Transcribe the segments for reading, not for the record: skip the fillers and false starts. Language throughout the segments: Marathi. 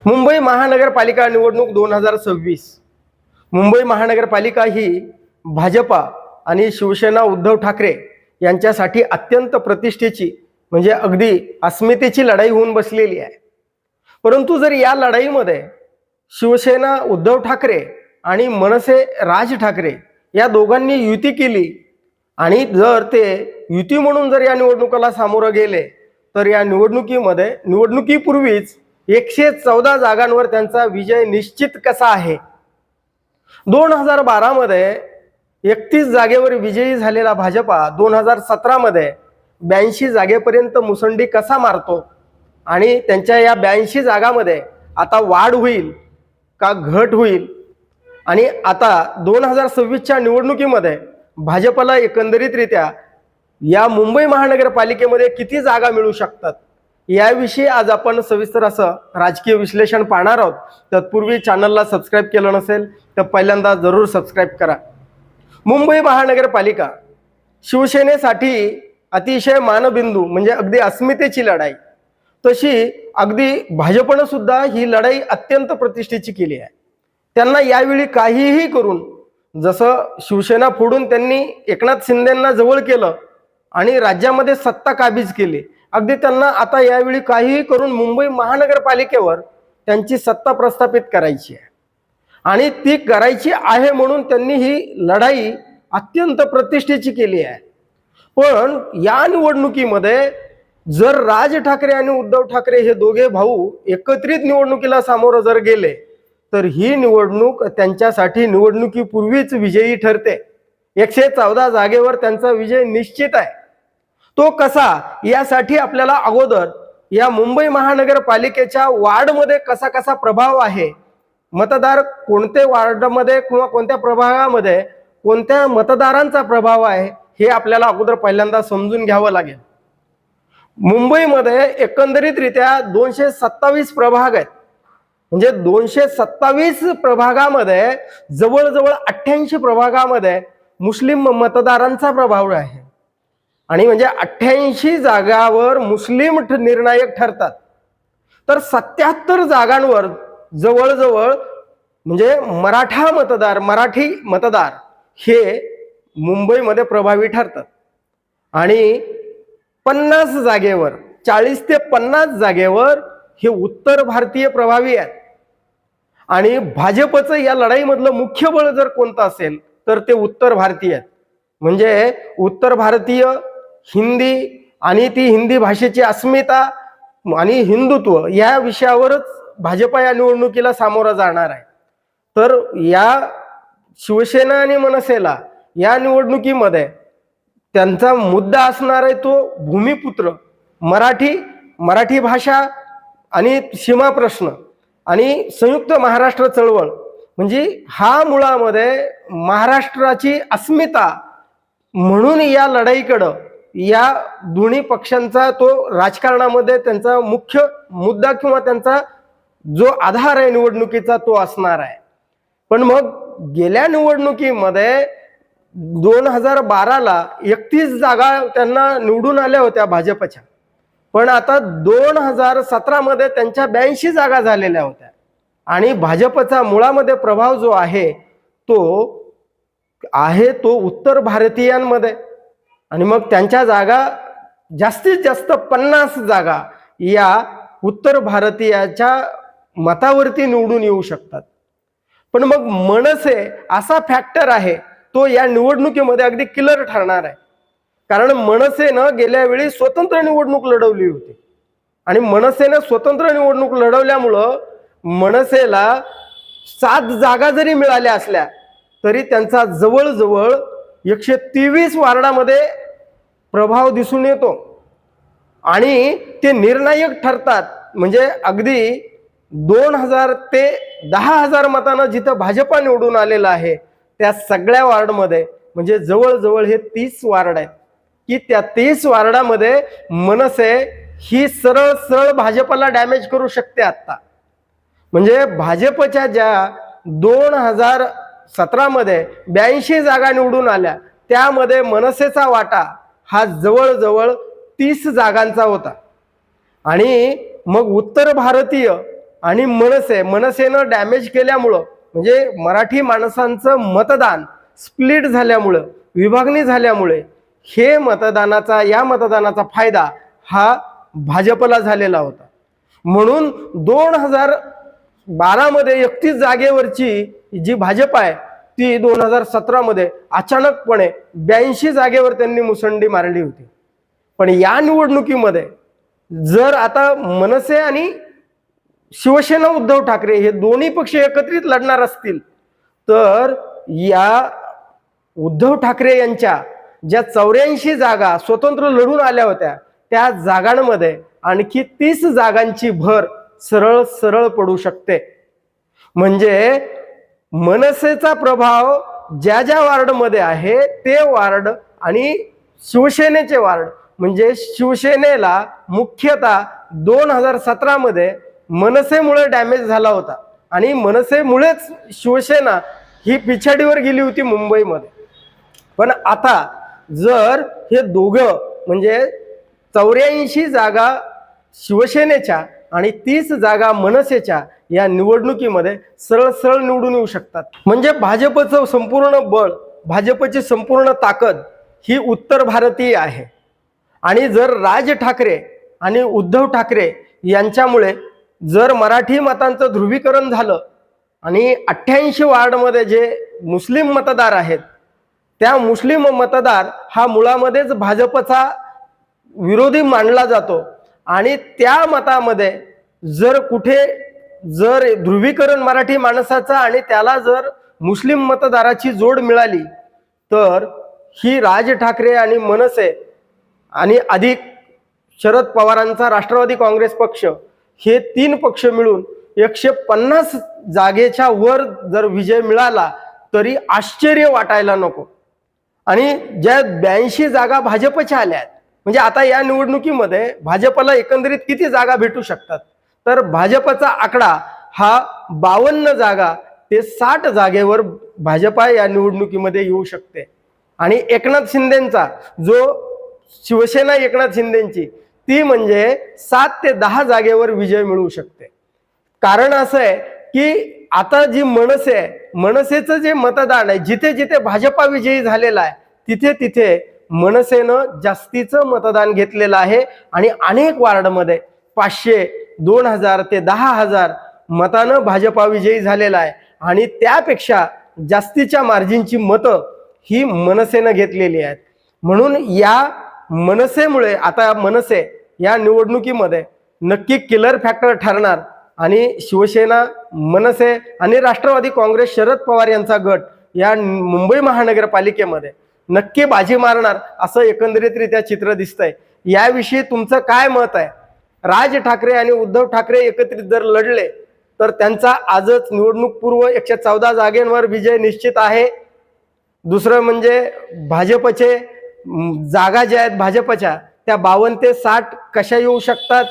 मुंबई महानगरपालिका निवडणूक 2026। मुंबई महानगरपालिका ही भाजपा आणि शिवसेना उद्धव ठाकरे यांच्यासाठी अत्यंत प्रतिष्ठेची म्हणजे अगदी अस्मितेची लढाई होऊन बसलेली आहे। परंतु जर या लढाईमध्ये शिवसेना उद्धव ठाकरे आणि मनसे राज ठाकरे या दोघांनी युती केली आणि जर ते युती म्हणून जर या निवडणुकीला सामोरं गेले तर या निवडणुकीपूर्वीच 114 जागांवर त्यांचा विजय निश्चित कसा आहे। 2012 मध्ये 31 जागेवर विजयी झालेला भाजपा 2017 मध्ये 82 जागेपर्यंत मुसंडी कसा मारतो आणि त्यांच्या या 82 जागांमध्ये आता वाढ होईल का घट होईल आणि आता 2026च्या निवडणुकीमध्ये भाजपला एकंदरीतरित्या या मुंबई महानगरपालिकेमध्ये किती जागा मिळू शकतात याविषयी आज आपण सविस्तर असं राजकीय विश्लेषण पाहणार आहोत। तत्पूर्वी चॅनलला सबस्क्राइब केलं नसेल तर पहिल्यांदा जरूर सबस्क्राइब करा। मुंबई महानगरपालिका शिवसेनेसाठी अतिशय मानबिंदू म्हणजे अगदी अस्मितेची लढाई, तशी अगदी भाजपनं सुद्धा ही लढाई अत्यंत प्रतिष्ठेची केली आहे। त्यांना यावेळी काहीही करून जसं शिवसेना फोडून त्यांनी एकनाथ शिंदेंना जवळ केलं आणि राज्यामध्ये सत्ता काबीज केली, अगदी त्यांना आता यावेळी काहीही करून मुंबई महानगरपालिकेवर त्यांची सत्ता प्रस्थापित करायची आहे आणि ती करायची आहे म्हणून त्यांनी ही लढाई अत्यंत प्रतिष्ठेची केली आहे। पण या निवडणुकीमध्ये जर राज ठाकरे आणि उद्धव ठाकरे हे दोघे भाऊ एकत्रित निवडणुकीला सामोरं जर गेले तर ही निवडणूक त्यांच्यासाठी निवडणुकीपूर्वीच विजयी ठरते। 114 जागेवर त्यांचा विजय निश्चित आहे। तो कसा यासाठी आपल्याला अगोदर या मुंबई महानगरपालिकेच्या वार्डमध्ये कसा कसा प्रभाव आहे, मतदार कोणत्या वार्डमध्ये किंवा कोणत्या प्रभागामध्ये कोणत्या मतदारांचा प्रभाव आहे हे आपल्याला अगोदर पहिल्यांदा समजून घ्यावं लागेल। मुंबईमध्ये एकंदरीतरित्या 227 प्रभाग आहेत, म्हणजे 227 प्रभागामध्ये जवळजवळ 88 प्रभागामध्ये मुस्लिम मतदारांचा प्रभाव आहे आणि म्हणजे 88 जागावर मुस्लिम निर्णायक ठरतात। तर 77 जागांवर जवळजवळ म्हणजे मराठी मतदार हे मुंबईमध्ये प्रभावी ठरतात आणि 50 जागेवर 40 ते 50 जागेवर हे उत्तर भारतीय प्रभावी आहेत। आणि भाजपचं या लढाईमधलं मुख्य बळ जर कोणतं असेल तर ते उत्तर भारतीय आहेत, म्हणजे उत्तर भारतीय हिंदी आणि ती हिंदी भाषेची अस्मिता आणि हिंदुत्व या विषयावरच भाजपा या निवडणुकीला सामोरं जाणार आहे। तर या शिवसेना आणि मनसेला या निवडणुकीमध्ये त्यांचा मुद्दा असणार आहे तो भूमिपुत्र, मराठी भाषा आणि सीमा प्रश्न आणि संयुक्त महाराष्ट्र चळवळ, म्हणजे हा मुळामध्ये महाराष्ट्राची अस्मिता म्हणून या लढाईकडं या दोन्ही पक्षांचा तो राजकारणामध्ये त्यांचा मुख्य मुद्दा किंवा त्यांचा जो आधार आहे निवडणुकीचा तो असणार आहे। पण मग गेल्या निवडणुकीमध्ये 2012ला 31 जागा त्यांना निवडून आल्या होत्या भाजपच्या, पण आता 2017 मध्ये त्यांच्या 82 जागा झालेल्या होत्या आणि भाजपचा मुळामध्ये प्रभाव जो आहे तो उत्तर भारतीयांमध्ये आणि मग त्यांच्या जागा जास्तीत जास्त 50 जागा या उत्तर भारतीयाच्या मतावरती निवडून येऊ शकतात। पण मग मनसे असा फॅक्टर आहे तो या निवडणुकीमध्ये अगदी किलर ठरणार आहे, कारण मनसेनं गेल्या वेळी स्वतंत्र निवडणूक लढवली होती आणि मनसेनं स्वतंत्र निवडणूक लढवल्यामुळं मनसेला 7 जागा जरी मिळाल्या असल्या तरी त्यांचा जवळजवळ 123 वार्डामध्ये प्रभाव दिसून येतो आणि ते निर्णायक ठरतात। म्हणजे अगदी 2000 ते 10,000 मतांना जिथं भाजपा निवडून आलेला आहे त्या सगळ्या वार्डमध्ये म्हणजे जवळजवळ हे 30 वार्ड आहेत की त्या 30 वार्डामध्ये मनसे ही सरळ भाजपला डॅमेज करू शकते। आता म्हणजे भाजपच्या ज्या 2017 मध्ये 82 जागा निवडून आल्या त्यामध्ये मनसेचा वाटा हा जवळजवळ 30 जागांचा होता आणि मग उत्तर भारतीय आणि मनसेनं डॅमेज केल्यामुळं, म्हणजे मराठी माणसांचं मतदान स्प्लिट झाल्यामुळं, विभागणी झाल्यामुळे या मतदानाचा फायदा हा भाजपला झालेला होता. म्हणून 2012 मध्ये 31 जागेवरची जी भाजप आहे ती 2017 मध्ये अचानकपणे 82 जागेवर त्यांनी मुसंडी मारली होती. पण या निवडणुकीमध्ये जर आता मनसे आणि शिवसेना उद्धव ठाकरे हे दोन्ही पक्ष एकत्रित लढणार असतील तर या उद्धव ठाकरे यांच्या ज्या 84 जागा स्वतंत्र लढून आल्या होत्या त्या जागांमध्ये आणखी 30 जागांची भर सरळ सरळ पडू शकते. म्हणजे मनसेचा प्रभाव ज्या ज्या वार्डमध्ये आहे ते वार्ड आणि शिवसेनेचे वार्ड, म्हणजे शिवसेनेला मुख्यतः 2017 मध्ये मनसेमुळे डॅमेज झाला होता आणि मनसेमुळेच शिवसेना ही पिछाडीवर गेली होती मुंबईमध्ये. पण आता जर हे दोघं म्हणजे 84 जागा शिवसेनेच्या आणि 30 जागा मनसेच्या या निवडणुकीमध्ये सरळ सरळ निवडून येऊ शकतात. म्हणजे भाजपचं संपूर्ण बळ, भाजपची संपूर्ण ताकद ही उत्तर भारतीय आहे. आणि जर राज ठाकरे आणि उद्धव ठाकरे यांच्यामुळे जर मराठी मतांचं ध्रुवीकरण झालं आणि 88 वार्डमध्ये जे मुस्लिम मतदार आहेत त्या मुस्लिम मतदार हा मुळामध्येच भाजपचा विरोधी मानला जातो आणि त्या मतामध्ये जर कुठे ध्रुवीकरण मराठी माणसाचा आणि त्याला जर मुस्लिम मतदाराची जोड मिळाली तर ही राज ठाकरे आणि मनसे आणि अधिक शरद पवारांचा राष्ट्रवादी काँग्रेस पक्ष हे 3 पक्ष मिळून 150 जागेच्या वर जर विजय मिळाला तरी आश्चर्य वाटायला नको. आणि ज्या 82 जागा भाजपच्या आल्या आहेत, म्हणजे आता या निवडणुकीमध्ये भाजपला एकंदरीत किती जागा भेटू शकतात तर भाजपचा आकडा हा 52 जागा ते 60 जागेवर भाजपा या निवडणुकीमध्ये येऊ शकते. आणि एकनाथ शिंदेचा जो शिवसेना एकनाथ शिंदेची ती म्हणजे 7 ते 10 जागेवर विजय मिळू शकते. कारण असं आहे की आता जी मनसे आहे, मनसेचं जे मतदान आहे जिथे जिथे भाजपा विजयी झालेला आहे तिथे तिथे मनसेनं जास्तीचं मतदान घेतलेलं आहे आणि अनेक वार्डमध्ये 500, 2000 ते 10,000 मतानं भाजपा विजयी झालेला आहे आणि त्यापेक्षा जास्तीच्या मार्जिनची मतं ही मनसेनं घेतलेली आहेत. म्हणून या मनसेमुळे आता मनसे या निवडणुकीमध्ये नक्की किलर फॅक्टर ठरणार आणि शिवसेना, मनसे आणि राष्ट्रवादी काँग्रेस शरद पवार यांचा गट या मुंबई महानगरपालिकेमध्ये नक्की बाजी मारणार असं एकंदरीतरित्या चित्र दिसतंय. याविषयी तुमचं काय मत आहे? राज ठाकरे आणि उद्धव ठाकरे एकत्रित जर लढले तर त्यांचा आजच निवडणूक पूर्व 114 जागेंवर विजय निश्चित आहे. दुसरं म्हणजे भाजपचे जागा ज्या आहेत भाजपच्या त्या 52 ते 60 कशा येऊ शकतात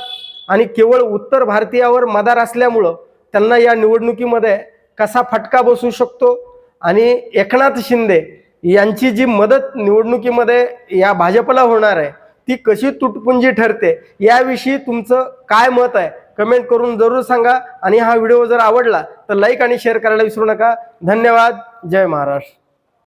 आणि केवळ उत्तर भारतीयावर मदार असल्यामुळं त्यांना या निवडणुकीमध्ये कसा फटका बसू शकतो आणि एकनाथ शिंदे यांची जी मदत निवडणुकीमध्ये या भाजपला होणार आहे ती कशी तुटपुंजी ठरते याविषयी तुमचं काय मत आहे कमेंट करून जरूर सांगा. आणि हा व्हिडिओ जर आवडला तर लाईक आणि शेअर करायला विसरू नका. धन्यवाद. जय महाराष्ट्र.